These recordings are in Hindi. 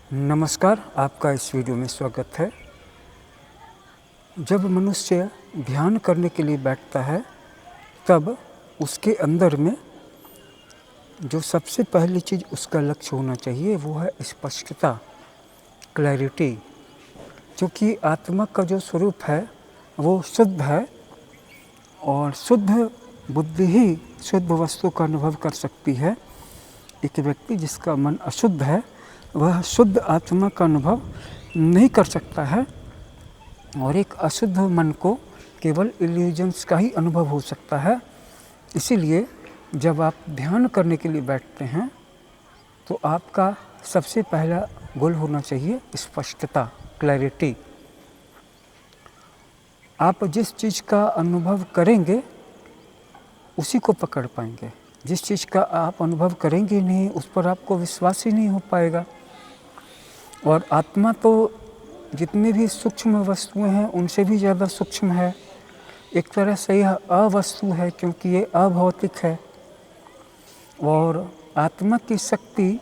नमस्कार, आपका इस वीडियो में स्वागत है। जब मनुष्य ध्यान करने के लिए बैठता है तब उसके अंदर में जो सबसे पहली चीज़ उसका लक्ष्य होना चाहिए वो है स्पष्टता, क्लैरिटी। क्योंकि आत्मा का जो स्वरूप है वो शुद्ध है और शुद्ध बुद्धि ही शुद्ध वस्तु का अनुभव कर सकती है। एक व्यक्ति जिसका मन अशुद्ध है वह शुद्ध आत्मा का अनुभव नहीं कर सकता है और एक अशुद्ध मन को केवल इल्यूजन्स का ही अनुभव हो सकता है। इसीलिए जब आप ध्यान करने के लिए बैठते हैं तो आपका सबसे पहला गोल होना चाहिए स्पष्टता, क्लैरिटी। आप जिस चीज़ का अनुभव करेंगे उसी को पकड़ पाएंगे। जिस चीज़ का आप अनुभव करेंगे नहीं उस पर आपको विश्वास ही नहीं हो पाएगा। और आत्मा तो जितनी भी सूक्ष्म वस्तुएं हैं उनसे भी ज़्यादा सूक्ष्म है। एक तरह से यह अवस्तु है क्योंकि ये अभौतिक है। और आत्मा की शक्ति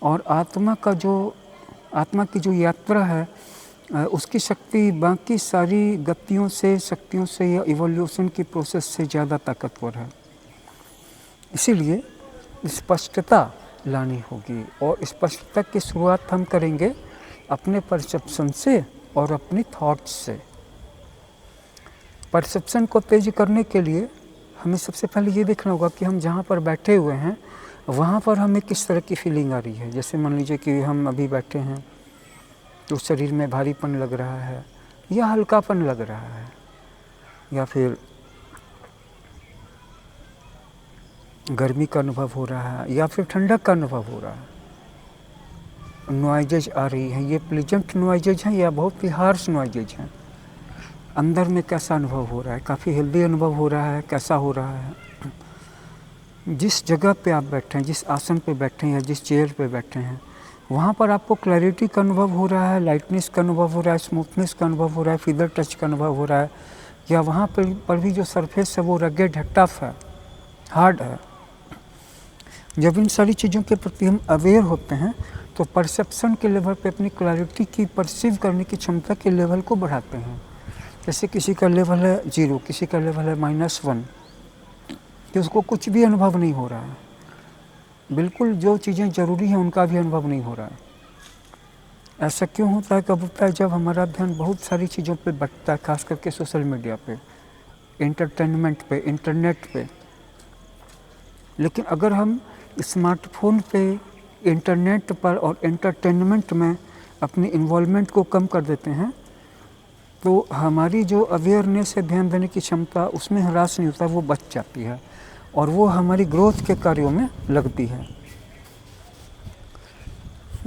और आत्मा की जो यात्रा है उसकी शक्ति बाकी सारी गतियों से, शक्तियों से या इवोल्यूशन की प्रोसेस से ज़्यादा ताकतवर है। इसीलिए स्पष्टता लानी होगी और स्पष्टता की शुरुआत हम करेंगे अपने परसेप्शन से और अपनी थॉट्स से। परसेप्शन को तेज करने के लिए हमें सबसे पहले ये देखना होगा कि हम जहाँ पर बैठे हुए हैं वहाँ पर हमें किस तरह की फीलिंग आ रही है। जैसे मान लीजिए कि हम अभी बैठे हैं तो शरीर में भारीपन लग रहा है या हल्कापन लग रहा है या फिर गर्मी का अनुभव हो रहा है या फिर ठंडक का अनुभव हो रहा है। नॉइजेज आ रही हैं, ये प्लीजेंट नॉइजेज हैं या बहुत ही हार्श नॉइजेज हैं। अंदर में कैसा अनुभव हो रहा है, काफ़ी हेल्दी अनुभव हो रहा है, कैसा हो रहा है। जिस जगह पे आप बैठे हैं, जिस आसन पे बैठे हैं या जिस चेयर पे बैठे हैं वहाँ पर आपको क्लैरिटी का अनुभव हो रहा है, लाइटनेस का अनुभव हो रहा है, स्मूथनेस का अनुभव हो रहा है, फीदर टच का अनुभव हो रहा है, या वहाँ पर भी जो सरफेस है वो रगेड है, टफ है, हार्ड है। जब इन सारी चीज़ों के प्रति हम अवेयर होते हैं तो परसेप्शन के लेवल पे अपनी क्लैरिटी की परसीव करने की क्षमता के लेवल को बढ़ाते हैं। जैसे किसी का लेवल है 0, किसी का लेवल है -1, कि उसको कुछ भी अनुभव नहीं हो रहा है, बिल्कुल जो चीज़ें ज़रूरी हैं उनका भी अनुभव नहीं हो रहा है। ऐसा क्यों होता है? कब होता है? जब हमारा ध्यान बहुत सारी चीज़ों पे बँटता है, खास करके सोशल मीडिया पे, एंटरटेनमेंट पे, इंटरनेट पे। लेकिन अगर हम स्मार्टफोन पे, इंटरनेट पर और एंटरटेनमेंट में अपनी इन्वॉल्वमेंट को कम कर देते हैं तो हमारी जो अवेयरनेस है, ध्यान देने की क्षमता, उसमें ह्रास नहीं होता, वो बच जाती है और वो हमारी ग्रोथ के कार्यों में लगती है।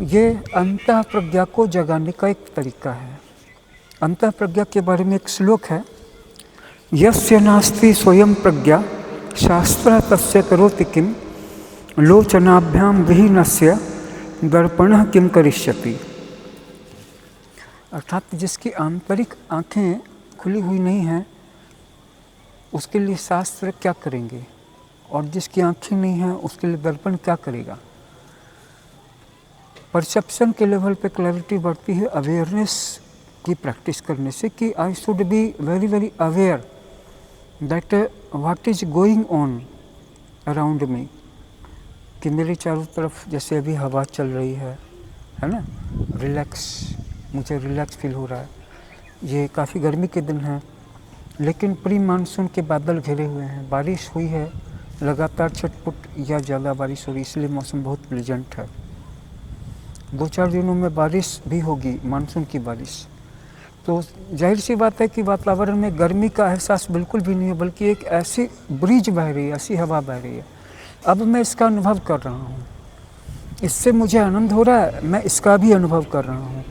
ये अंतः प्रज्ञा को जगाने का एक तरीका है। अंतः प्रज्ञा के बारे में एक श्लोक है, यस्य नास्ति स्वयं प्रज्ञा शास्त्र तस्य करोति किम लोचनाभ्याम विहीनस्य दर्पणः किम करिष्यति। अर्थात जिसकी आंतरिक आँखें खुली हुई नहीं हैं उसके लिए शास्त्र क्या करेंगे, और जिसकी आँखें नहीं हैं उसके लिए दर्पण क्या करेगा। परसेप्शन के लेवल पे क्लैरिटी बढ़ती है अवेयरनेस की प्रैक्टिस करने से, कि I should be very very aware that what is going on around me, कि मेरे चारों तरफ जैसे अभी हवा चल रही है ना, मुझे रिलैक्स फील हो रहा है। ये काफ़ी गर्मी के दिन हैं लेकिन प्री मानसून के बादल घिरे हुए हैं, बारिश हुई है लगातार, छटपुट या ज़्यादा बारिश हो रही, इसलिए मौसम बहुत प्लेजेंट है। 2-4 दिनों में बारिश भी होगी, मानसून की बारिश। तो जाहिर सी बात है कि वातावरण में गर्मी का एहसास बिल्कुल भी नहीं है, बल्कि एक ऐसी ब्रीज बह रही है, ऐसी हवा बह रही है। अब मैं इसका अनुभव कर रहा हूँ, इससे मुझे आनंद हो रहा है, मैं इसका भी अनुभव कर रहा हूँ।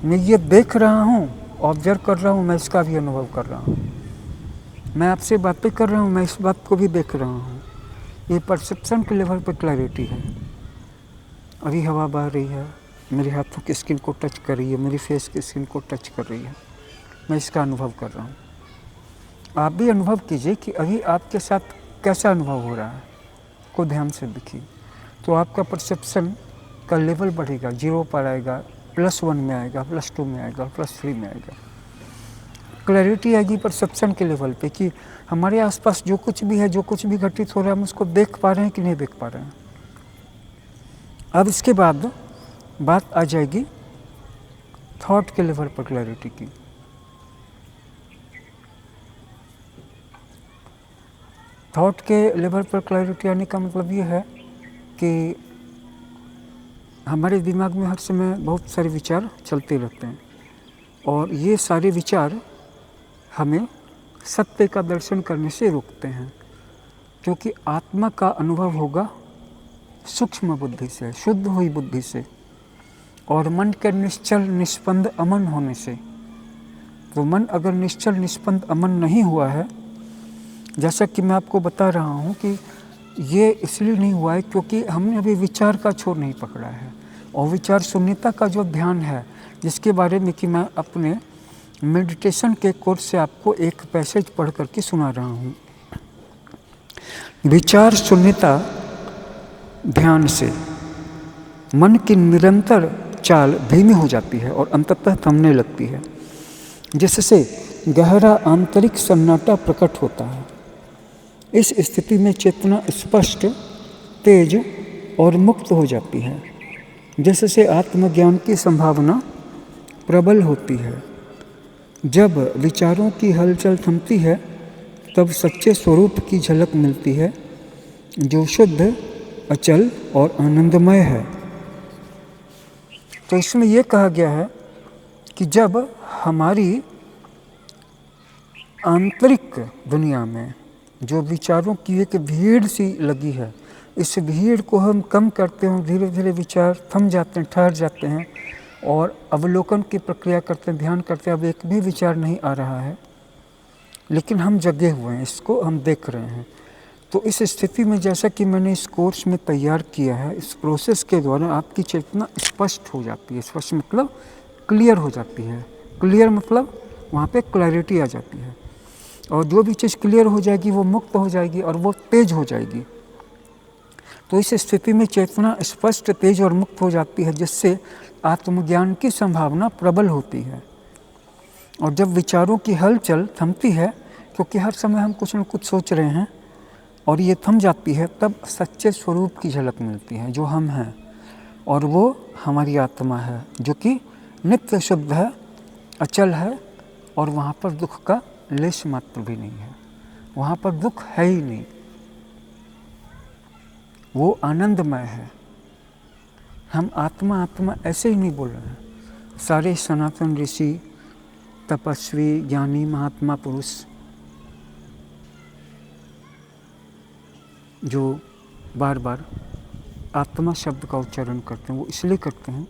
मैं ये देख रहा हूँ, ऑब्जर्व कर रहा हूँ, मैं इसका भी अनुभव कर रहा हूँ। मैं आपसे बातें कर रहा हूँ, मैं इस बात को भी देख रहा हूँ। ये परसेप्शन के लेवल पर क्लैरिटी है। अभी हवा बह रही है, मेरे हाथों की स्किन को टच कर रही है, मेरी फेस की स्किन को टच कर रही है, मैं इसका अनुभव कर रहा हूँ। आप भी अनुभव कीजिए कि अभी आपके साथ कैसा अनुभव हो रहा है, को ध्यान से देखिए। तो आपका परसेप्शन उसका लेवल बढ़ेगा, 0 पर आएगा, +1 में आएगा, +2 में आएगा, +3 में आएगा। क्लैरिटी आएगी परसेप्शन के लेवल पे कि हमारे आसपास जो कुछ भी है, जो कुछ भी घटित हो रहा है, हम उसको देख पा रहे हैं कि नहीं देख पा रहे हैं। अब इसके बाद बात आ जाएगी थॉट के लेवल पर क्लैरिटी की। थॉट के लेवल पर क्लैरिटी आने का मतलब ये है कि हमारे दिमाग में हर समय बहुत सारे विचार चलते रहते हैं और ये सारे विचार हमें सत्य का दर्शन करने से रोकते हैं, क्योंकि आत्मा का अनुभव होगा सूक्ष्म बुद्धि से, शुद्ध हुई बुद्धि से, और मन के निश्चल निष्पन्द अमन होने से। तो मन अगर निश्चल निष्पन्द अमन नहीं हुआ है, जैसा कि मैं आपको बता रहा हूँ कि ये इसलिए नहीं हुआ है क्योंकि हमने अभी विचार का छोर नहीं पकड़ा है। और विचार शून्यता का जो ध्यान है, जिसके बारे में कि मैं अपने मेडिटेशन के कोर्स से आपको एक पैसेज पढ़ करके सुना रहा हूँ। विचार शून्यता ध्यान से मन की निरंतर चाल धीमी हो जाती है और अंततः थमने लगती है, जिससे गहरा आंतरिक सन्नाटा प्रकट होता है। इस स्थिति में चेतना स्पष्ट, तेज और मुक्त हो जाती है, जिससे आत्मज्ञान की संभावना प्रबल होती है। जब विचारों की हलचल थमती है, तब सच्चे स्वरूप की झलक मिलती है, जो शुद्ध, अचल और आनंदमय है। तो इसमें यह कहा गया है कि जब हमारी आंतरिक दुनिया में जो विचारों की एक भीड़ सी लगी है, इस भीड़ को हम कम करते हैं, धीरे धीरे विचार थम जाते हैं, ठहर जाते हैं और अवलोकन की प्रक्रिया करते हैं, ध्यान करते हैं। अब एक भी विचार नहीं आ रहा है, लेकिन हम जगे हुए हैं, इसको हम देख रहे हैं। तो इस स्थिति में, जैसा कि मैंने इस कोर्स में तैयार किया है, इस प्रोसेस के द्वारा आपकी चेतना स्पष्ट हो जाती है। स्पष्ट मतलब क्लियर हो जाती है। क्लियर मतलब वहाँ पे क्लैरिटी आ जाती है, और जो भी चीज़ क्लियर हो जाएगी वो मुक्त हो जाएगी और वो तेज हो जाएगी। तो इस स्थिति में चेतना स्पष्ट, तेज और मुक्त हो जाती है, जिससे आत्मज्ञान की संभावना प्रबल होती है। और जब विचारों की हलचल थमती है, क्योंकि हर समय हम कुछ न कुछ सोच रहे हैं, और ये थम जाती है, तब सच्चे स्वरूप की झलक मिलती है, जो हम हैं, और वो हमारी आत्मा है, जो कि नित्य शुद्ध है, अचल है, और वहाँ पर दुख का लेश मात्र भी नहीं है। वहाँ पर दुख है ही नहीं, वो आनंदमय है। हम आत्मा आत्मा ऐसे ही नहीं बोल रहे हैं। सारे सनातन ऋषि, तपस्वी, ज्ञानी, महात्मा पुरुष जो बार बार आत्मा शब्द का उच्चारण करते हैं, वो इसलिए करते हैं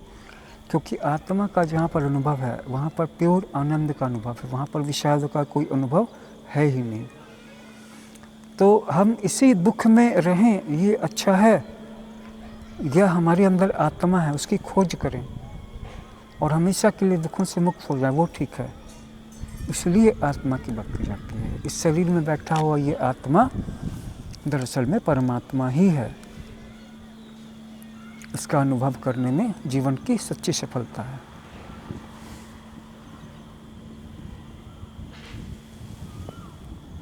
क्योंकि आत्मा का जहाँ पर अनुभव है, वहाँ पर प्योर आनंद का अनुभव है, वहाँ पर विषाद का कोई अनुभव है ही नहीं। तो हम इसी दुख में रहें, ये अच्छा है, या हमारे अंदर आत्मा है, उसकी खोज करें और हमेशा के लिए दुखों से मुक्त हो जाए, वो ठीक है। इसलिए आत्मा की बात की जाती है। इस शरीर में बैठा हुआ ये आत्मा दरअसल में परमात्मा ही है। इसका अनुभव करने में जीवन की सच्ची सफलता है।